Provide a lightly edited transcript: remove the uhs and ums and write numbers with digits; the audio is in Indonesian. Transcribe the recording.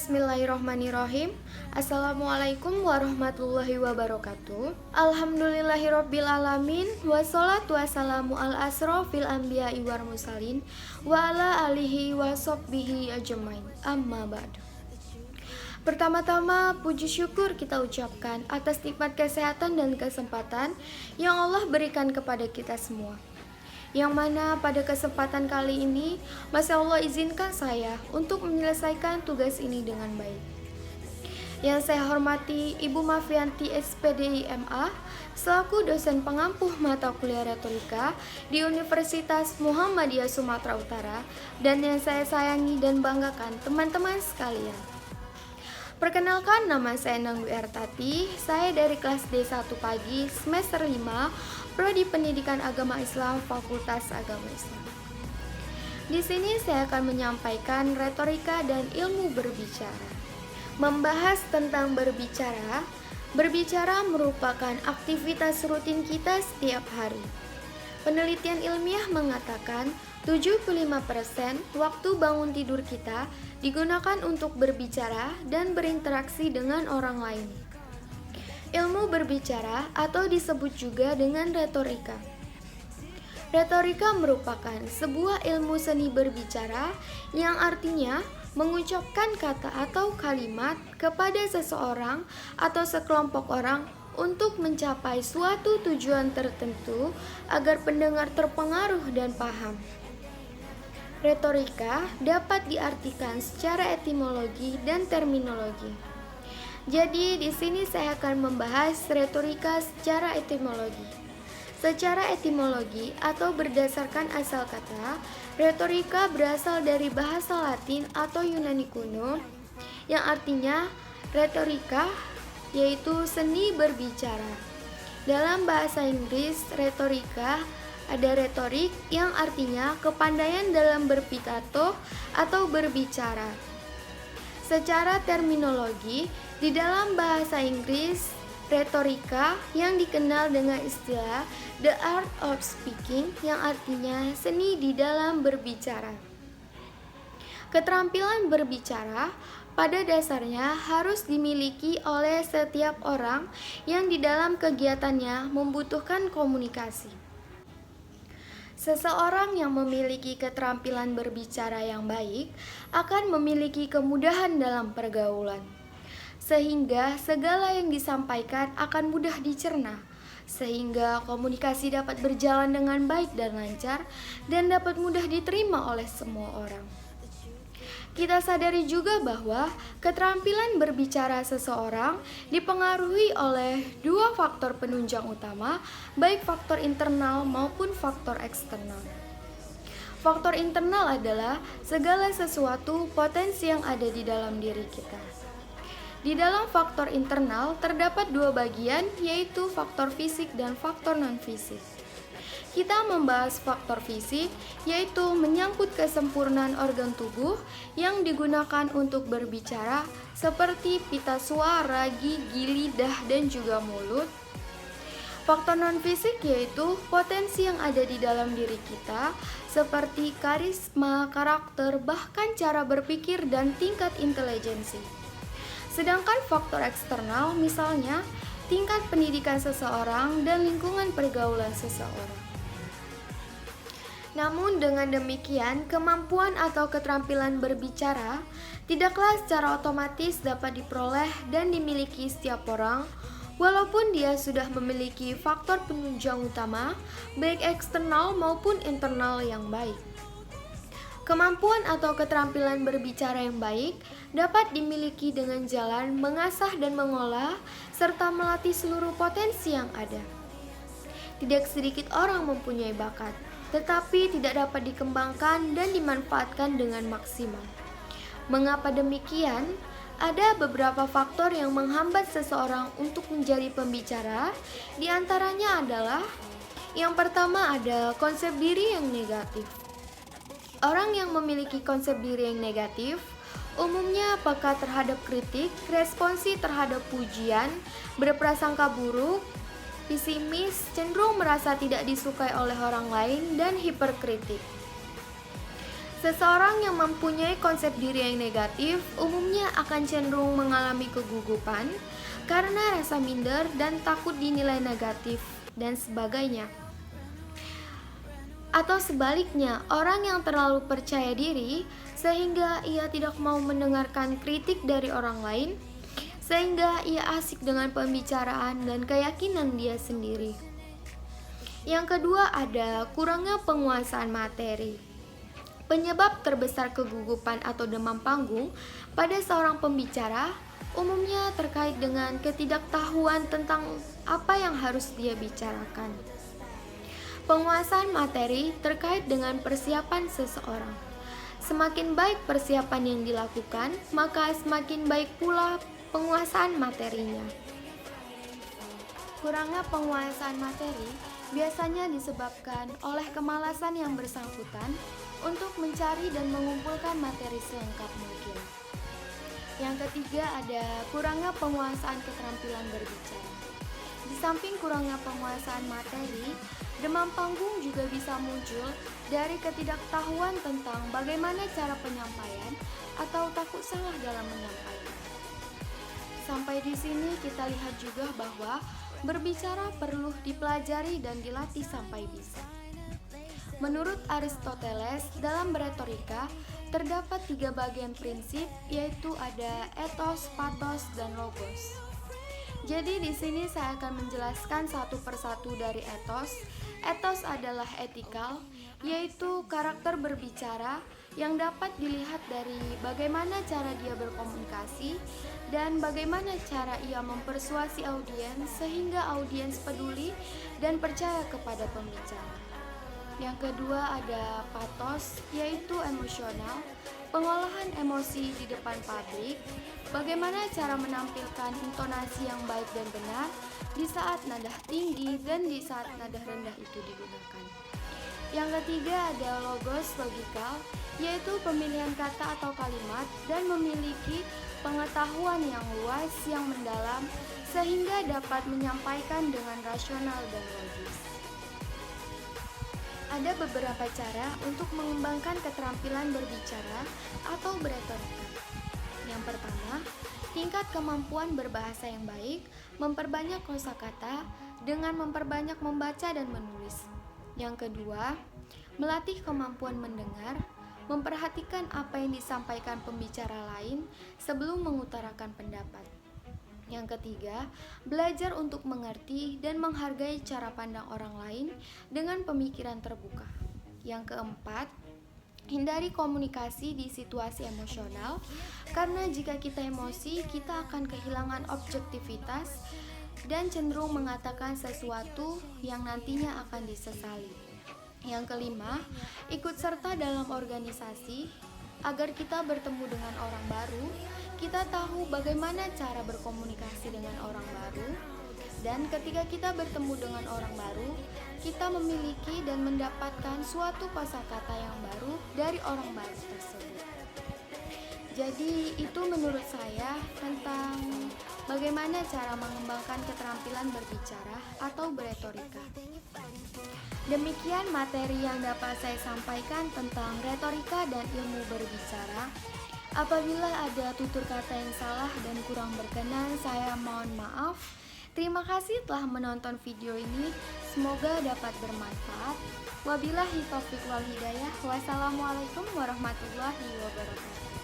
Bismillahirrohmanirrohim. Assalamualaikum warahmatullahi wabarakatuh. Alhamdulillahirabbil alamin. Wassalatu wassalamu ala asrofil anbiya'i wal mursalin wa ala alihi wa sahbihi ajmain. Amma ba'du. Pertama-tama puji syukur kita ucapkan atas nikmat kesehatan dan kesempatan yang Allah berikan kepada kita semua. Yang mana pada kesempatan kali ini masih Allah izinkan saya untuk menyelesaikan tugas ini dengan baik. Yang saya hormati Ibu Mafianti SPDI MA selaku dosen pengampuh mata kuliah retorika di Universitas Muhammadiyah Sumatera Utara, dan yang saya sayangi dan banggakan teman-teman sekalian. Perkenalkan, nama saya Nangwi Ertati. Saya dari kelas D1 pagi semester 5 Prodi Pendidikan Agama Islam Fakultas Agama Islam. Di sini saya akan menyampaikan retorika dan ilmu berbicara. Membahas tentang berbicara. Berbicara merupakan aktivitas rutin kita setiap hari. Penelitian ilmiah mengatakan 75% waktu bangun tidur kita digunakan untuk berbicara dan berinteraksi dengan orang lain. Ilmu berbicara atau disebut juga dengan retorika. Retorika merupakan sebuah ilmu seni berbicara yang artinya mengucapkan kata atau kalimat kepada seseorang atau sekelompok orang untuk mencapai suatu tujuan tertentu agar pendengar terpengaruh dan paham. Retorika dapat diartikan secara etimologi dan terminologi. Jadi di sini saya akan membahas retorika secara etimologi. Secara etimologi atau berdasarkan asal kata, retorika berasal dari bahasa Latin atau Yunani kuno yang artinya retorika, yaitu seni berbicara. Dalam bahasa Inggris, retorika ada retorik yang artinya kepandaian dalam berpidato atau berbicara. Secara terminologi, di dalam bahasa Inggris, retorika yang dikenal dengan istilah the art of speaking yang artinya seni di dalam berbicara. Keterampilan berbicara pada dasarnya harus dimiliki oleh setiap orang yang di dalam kegiatannya membutuhkan komunikasi. Seseorang yang memiliki keterampilan berbicara yang baik akan memiliki kemudahan dalam pergaulan, sehingga segala yang disampaikan akan mudah dicerna, sehingga komunikasi dapat berjalan dengan baik dan lancar dan dapat mudah diterima oleh semua orang. Kita sadari juga bahwa keterampilan berbicara seseorang dipengaruhi oleh dua faktor penunjang utama, baik faktor internal maupun faktor eksternal. Faktor internal adalah segala sesuatu potensi yang ada di dalam diri kita. Di dalam faktor internal terdapat dua bagian, yaitu faktor fisik dan faktor non-fisik. Kita membahas faktor fisik, yaitu menyangkut kesempurnaan organ tubuh yang digunakan untuk berbicara seperti pita suara, gigi, lidah, dan juga mulut. Faktor non-fisik yaitu potensi yang ada di dalam diri kita seperti karisma, karakter, bahkan cara berpikir dan tingkat intelijensi. Sedangkan faktor eksternal misalnya tingkat pendidikan seseorang dan lingkungan pergaulan seseorang. Namun dengan demikian, kemampuan atau keterampilan berbicara tidaklah secara otomatis dapat diperoleh dan dimiliki setiap orang, walaupun dia sudah memiliki faktor penunjang utama, baik eksternal maupun internal yang baik. Kemampuan atau keterampilan berbicara yang baik dapat dimiliki dengan jalan mengasah dan mengolah, serta melatih seluruh potensi yang ada. Tidak sedikit orang mempunyai bakat, tetapi tidak dapat dikembangkan dan dimanfaatkan dengan maksimal. Mengapa demikian? Ada beberapa faktor yang menghambat seseorang untuk menjadi pembicara. Di antaranya adalah yang pertama ada konsep diri yang negatif. Orang yang memiliki konsep diri yang negatif umumnya apakah terhadap kritik, responsi terhadap pujian, berprasangka buruk, pesimis, cenderung merasa tidak disukai oleh orang lain, dan hiperkritik. Seseorang yang mempunyai konsep diri yang negatif umumnya akan cenderung mengalami kegugupan karena rasa minder dan takut dinilai negatif dan sebagainya. Atau sebaliknya, orang yang terlalu percaya diri sehingga ia tidak mau mendengarkan kritik dari orang lain, sehingga ia asik dengan pembicaraan dan keyakinan dia sendiri. Yang kedua ada kurangnya penguasaan materi. Penyebab terbesar kegugupan atau demam panggung pada seorang pembicara umumnya terkait dengan ketidaktahuan tentang apa yang harus dia bicarakan. Penguasaan materi terkait dengan persiapan seseorang. Semakin baik persiapan yang dilakukan, maka semakin baik pula penguasaan materinya. Kurangnya penguasaan materi biasanya disebabkan oleh kemalasan yang bersangkutan untuk mencari dan mengumpulkan materi selengkap mungkin. Yang ketiga ada kurangnya penguasaan keterampilan berbicara. Di samping kurangnya penguasaan materi, demam panggung juga bisa muncul dari ketidaktahuan tentang bagaimana cara penyampaian atau takut salah dalam menyampaikan. Sampai di sini kita lihat juga bahwa berbicara perlu dipelajari dan dilatih sampai bisa. Menurut Aristoteles, dalam retorika terdapat 3 bagian prinsip, yaitu ada ethos, pathos, dan logos. Jadi di sini saya akan menjelaskan satu persatu dari ethos. Ethos adalah etikal, yaitu karakter berbicara yang dapat dilihat dari bagaimana cara dia berkomunikasi dan bagaimana cara ia mempersuasi audiens sehingga audiens peduli dan percaya kepada pembicara. Yang kedua ada pathos, yaitu emosional, pengolahan emosi di depan publik, bagaimana cara menampilkan intonasi yang baik dan benar di saat nada tinggi dan di saat nada rendah itu digunakan. Yang ketiga ada logos logikal, yaitu pemilihan kata atau kalimat dan memiliki pengetahuan yang luas, yang mendalam, sehingga dapat menyampaikan dengan rasional dan logis. Ada beberapa cara untuk mengembangkan keterampilan berbicara atau beretorika. Yang pertama, tingkat kemampuan berbahasa yang baik, memperbanyak kosakata dengan memperbanyak membaca dan menulis. Yang kedua, melatih kemampuan mendengar, memperhatikan apa yang disampaikan pembicara lain sebelum mengutarakan pendapat. Yang ketiga, belajar untuk mengerti dan menghargai cara pandang orang lain dengan pemikiran terbuka. Yang keempat, hindari komunikasi di situasi emosional, karena jika kita emosi, kita akan kehilangan objektivitas dan cenderung mengatakan sesuatu yang nantinya akan disesali. Yang kelima, ikut serta dalam organisasi agar kita bertemu dengan orang baru, kita tahu bagaimana cara berkomunikasi dengan orang baru, dan ketika kita bertemu dengan orang baru, kita memiliki dan mendapatkan suatu kosakata yang baru dari orang baru tersebut. Jadi itu menurut saya tentang bagaimana cara mengembangkan keterampilan berbicara atau beretorika. Demikian materi yang dapat saya sampaikan tentang retorika dan ilmu berbicara. Apabila ada tutur kata yang salah dan kurang berkenan, saya mohon maaf. Terima kasih telah menonton video ini. Semoga dapat bermanfaat. Wabillahi taufiq wal hidayah. Wassalamualaikum warahmatullahi wabarakatuh.